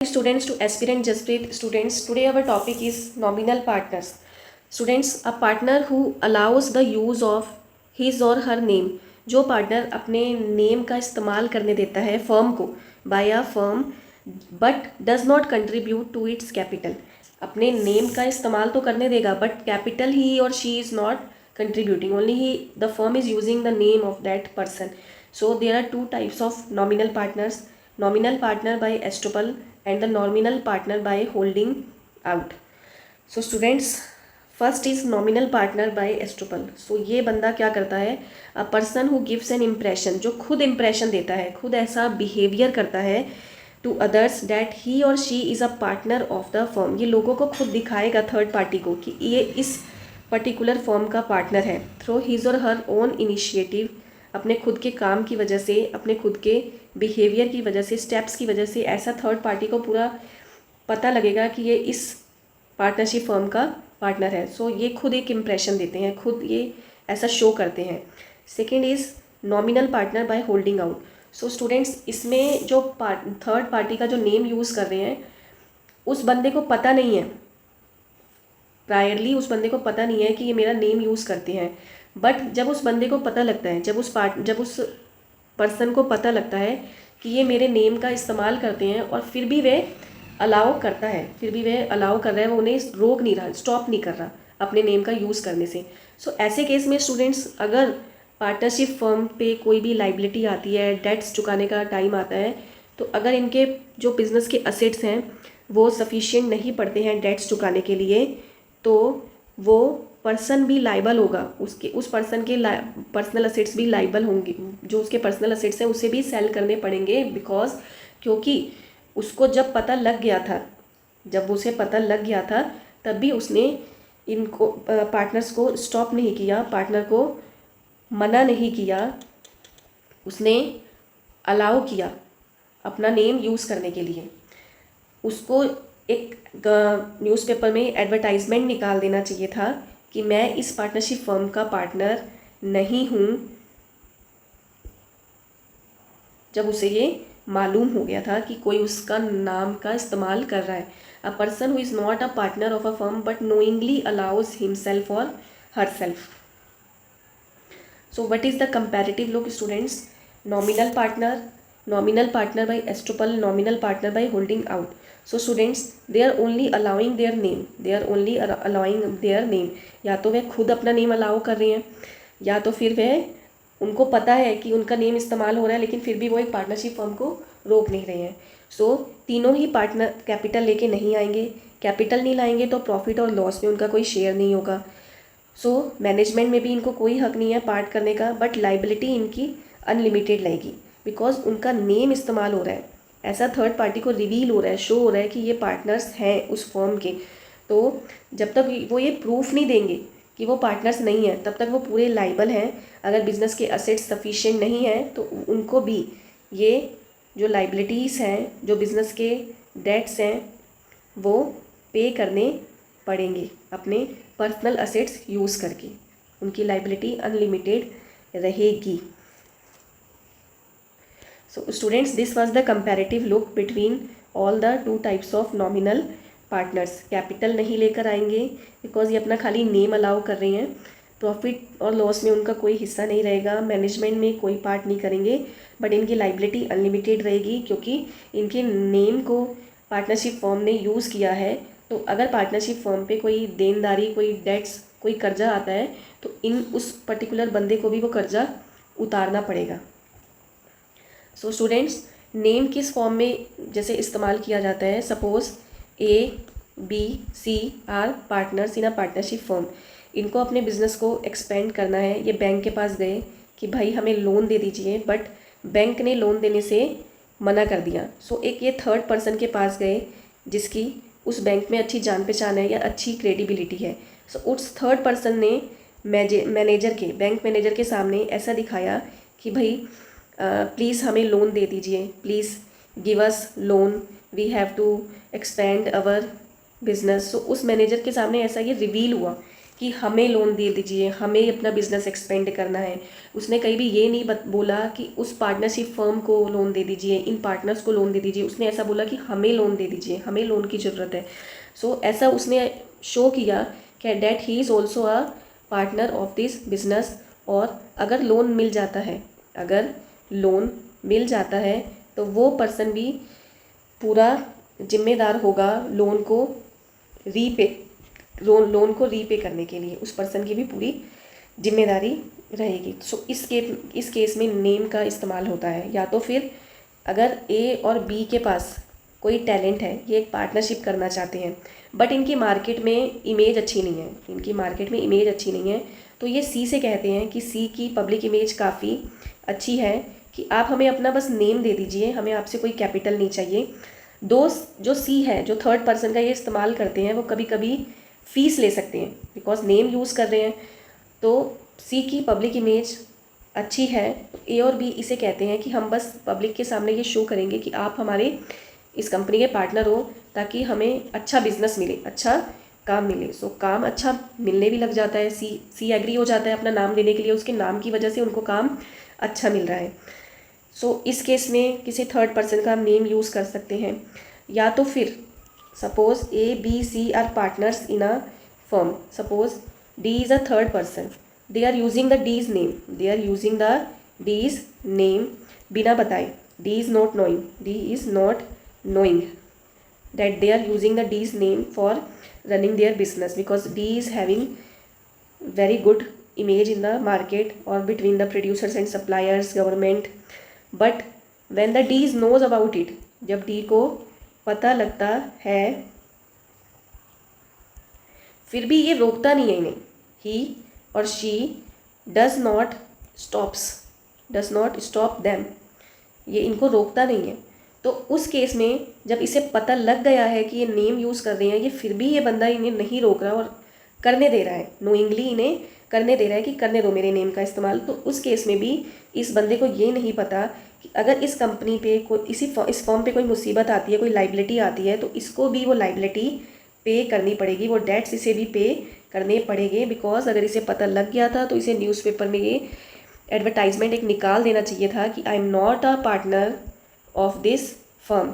Students to aspirant Jasprit students, today our topic is nominal partners. Students, a partner who allows the use of his or her name, जो partner अपने name का इस्तेमाल करने देता है firm को by a firm but does not contribute to its capital. अपने name का इस्तेमाल तो करने देगा बट कैपिटल ही और she is not contributing, only he the firm is using the name of that person. So there are two types of nominal partners: nominal partner by estoppel and the nominal partner by holding out. So students, first is nominal partner by estoppel. So ये बंदा क्या करता है? A person who gives an impression, जो खुद impression देता है, खुद ऐसा behavior करता है to others that he or she is a partner of the firm. ये लोगों को खुद दिखाएगा थर्ड पार्टी को कि ये इस पर्टिकुलर फर्म का पार्टनर है थ्रू हिज और हर ओन इनिशिएटिव, अपने खुद के काम की वजह से, अपने खुद के बिहेवियर की वजह से, स्टेप्स की वजह से ऐसा थर्ड पार्टी को पूरा पता लगेगा कि ये इस पार्टनरशिप फर्म का पार्टनर है. सो ये खुद एक इम्प्रेशन देते हैं, खुद ये ऐसा शो करते हैं. Second is nominal partner by holding out. So students, इसमें जो थर्ड पार्टी का जो नेम यूज़ कर रहे हैं उस बंदे को पता नहीं है, प्रायरली उस बंदे को पता नहीं है कि ये मेरा नेम यूज़ करते हैं. बट जब उस बंदे को पता लगता है, जब उस पर्सन को पता लगता है कि ये मेरे नेम का इस्तेमाल करते हैं और फिर भी वे अलाउ करता है, फिर भी वे अलाउ कर रहा है, वो उन्हें रोक नहीं रहा, स्टॉप नहीं कर रहा अपने नेम का यूज़ करने से. सो ऐसे केस में स्टूडेंट्स, अगर पार्टनरशिप फर्म पे कोई भी लाइबिलिटी आती है, डेट्स चुकाने का टाइम आता है, तो अगर इनके जो बिज़नेस के असेट्स हैं वो सफिशिएंट नहीं पड़ते हैं डेट्स चुकाने के लिए, तो वो पर्सन भी लाइबल होगा, उस पर्सन के पर्सनल असेट्स भी लाइबल होंगे, जो उसके पर्सनल असेट्स हैं उसे भी सेल करने पड़ेंगे. बिकॉज क्योंकि उसको जब पता लग गया था, जब उसे पता लग गया था तब भी उसने इनको पार्टनर्स को स्टॉप नहीं किया, पार्टनर को मना नहीं किया, उसने अलाउ किया अपना नेम यूज़ करने के लिए. उसको एक न्यूज़पेपर में एडवर्टाइजमेंट निकाल देना चाहिए था कि मैं इस पार्टनरशिप फर्म का पार्टनर नहीं हूँ, जब उसे ये मालूम हो गया था कि कोई उसका नाम का इस्तेमाल कर रहा है. A person who is not a partner of a firm but knowingly allows himself और herself. So what is the comparative look students? Nominal partner by estoppel, nominal partner by holding out. So students, they are only allowing their name. या तो वे खुद अपना name allow कर रहे हैं, या तो फिर वह उनको पता है कि उनका नेम इस्तेमाल हो रहा है लेकिन फिर भी वो एक पार्टनरशिप फर्म को रोक नहीं रहे हैं. सो तीनों ही पार्टनर कैपिटल लेके नहीं आएंगे. कैपिटल नहीं लाएंगे तो प्रॉफिट और लॉस में उनका कोई शेयर नहीं होगा. सो मैनेजमेंट में भी इनको कोई हक नहीं है पार्ट करने का, बट लाइबिलिटी इनकी अनलिमिटेड रहेगी बिकॉज उनका नेम इस्तेमाल हो रहा है, ऐसा थर्ड पार्टी को रिवील हो रहा है, शो हो रहा है कि ये पार्टनर्स हैं उस फर्म के. तो जब तक वो ये प्रूफ नहीं देंगे कि वो पार्टनर्स नहीं हैं, तब तक वो पूरे लाइबल हैं. अगर बिज़नेस के असेट्स सफिशिएंट नहीं हैं तो उनको भी ये जो लाइबिलिटीज़ हैं, जो बिज़नेस के डेट्स हैं, वो पे करने पड़ेंगे अपने पर्सनल असेट्स यूज़ करके. उनकी लाइबिलिटी अनलिमिटेड रहेगी. So students, this was the comparative look between all the two types of nominal partners. Capital नहीं लेकर आएंगे बिकॉज ये अपना खाली नेम अलाउ कर रहे हैं. प्रॉफिट और लॉस में उनका कोई हिस्सा नहीं रहेगा, मैनेजमेंट में कोई पार्ट नहीं करेंगे, बट इनकी लाइबिलिटी अनलिमिटेड रहेगी क्योंकि इनके नेम को पार्टनरशिप फर्म ने यूज़ किया है. तो अगर पार्टनरशिप फर्म पे कोई देनदारी, कोई डेट्स, कोई कर्जा आता है तो उस पर्टिकुलर बंदे को भी वो कर्जा उतारना पड़ेगा. सो स्टूडेंट्स, नेम किस फॉर्म में जैसे इस्तेमाल किया जाता है? Suppose A, B, C are partners in a partnership firm. इनको अपने बिजनेस को एक्सपेंड करना है. ये बैंक के पास गए कि भाई हमें लोन दे दीजिए, बट बैंक ने लोन देने से मना कर दिया. सो एक ये थर्ड पर्सन के पास गए जिसकी उस बैंक में अच्छी जान पहचान है या अच्छी क्रेडिबिलिटी है. सो उस थर्ड पर्सन ने बैंक मैनेजर के सामने ऐसा दिखाया कि भाई प्लीज़ हमें लोन दे दीजिए, please give us loan, we have to expand our business. So उस मैनेजर के सामने ऐसा ये रिवील हुआ कि हमें लोन दे दीजिए, हमें अपना बिजनेस एक्सपेंड करना है। उसने कहीं भी ये नहीं बोला कि उस पार्टनरशिप फर्म को लोन दे दीजिए, इन पार्टनर्स को लोन दे दीजिए। उसने ऐसा बोला कि हमें लोन दे दीजिए, हमें लोन की ज़रूरत है। सो ऐसा उसने शो किया कि that he is also a partner of this business. और अगर लोन मिल जाता है, अगर लोन मिल जाता है तो वो पर्सन भी पूरा जिम्मेदार होगा लोन को लोन को रीपे करने के लिए। उस पर्सन की भी पूरी जिम्मेदारी रहेगी। सो इस केस में नेम का इस्तेमाल होता है। या तो फिर अगर ए और बी के पास कोई टैलेंट है, ये एक पार्टनरशिप करना चाहते हैं, बट इनकी मार्केट में इमेज अच्छी नहीं है, इनकी मार्केट में इमेज अच्छी नहीं है, तो ये सी से कहते हैं कि सी की पब्लिक इमेज काफ़ी अच्छी है कि आप हमें अपना बस नेम दे दीजिए, हमें आपसे कोई कैपिटल नहीं चाहिए। दोस्त जो सी है, जो थर्ड पर्सन का ये इस्तेमाल करते हैं, वो कभी कभी फ़ीस ले सकते हैं बिकॉज नेम यूज़ कर रहे हैं। तो सी की पब्लिक इमेज अच्छी है, तो ए और बी इसे कहते हैं कि हम बस पब्लिक के सामने ये शो करेंगे कि आप हमारे इस कंपनी के पार्टनर हो, ताकि हमें अच्छा बिजनेस मिले, अच्छा काम मिले। सो काम अच्छा मिलने भी लग जाता है, सी एग्री हो जाता है अपना नाम देने के लिए, उसके नाम की वजह से उनको काम अच्छा मिल रहा है। सो इस केस में किसी थर्ड पर्सन का हम नेम यूज़ कर सकते हैं। या तो फिर suppose A B C are partners in a firm, suppose D is a third person, they are using the D's name, they are using the D's name बिना बताए। D is not knowing, D is not knowing that they are using the D's name for running their business, because D is having very good image in the market or between the producers and suppliers, government. But when the D knows about it, जब D को पता लगता है, फिर भी ये रोकता नहीं है इन्हें, he और she does not stop them, ये इनको रोकता नहीं है। तो उस केस में जब इसे पता लग गया है कि ये नेम यूज़ कर रहे हैं, ये फिर भी ये बंदा इन्हें नहीं रोक रहा और करने दे रहा है, नोइंगली इन्हें करने दे रहा है कि करने दो मेरे नेम का इस्तेमाल, तो उस केस में भी इस बंदे को ये नहीं पता कि अगर इस कंपनी पे कोई इस फॉर्म पे कोई मुसीबत आती है, कोई लाइबिलिटी आती है, तो इसको भी वो लाइबिलिटी पे करनी पड़ेगी, वो डेट्स इसे भी पे करने पड़ेंगे। बिकॉज अगर इसे पता लग गया था तो इसे न्यूज़पेपर में ये एडवर्टाइजमेंट एक निकाल देना चाहिए था कि I am not a partner of this firm,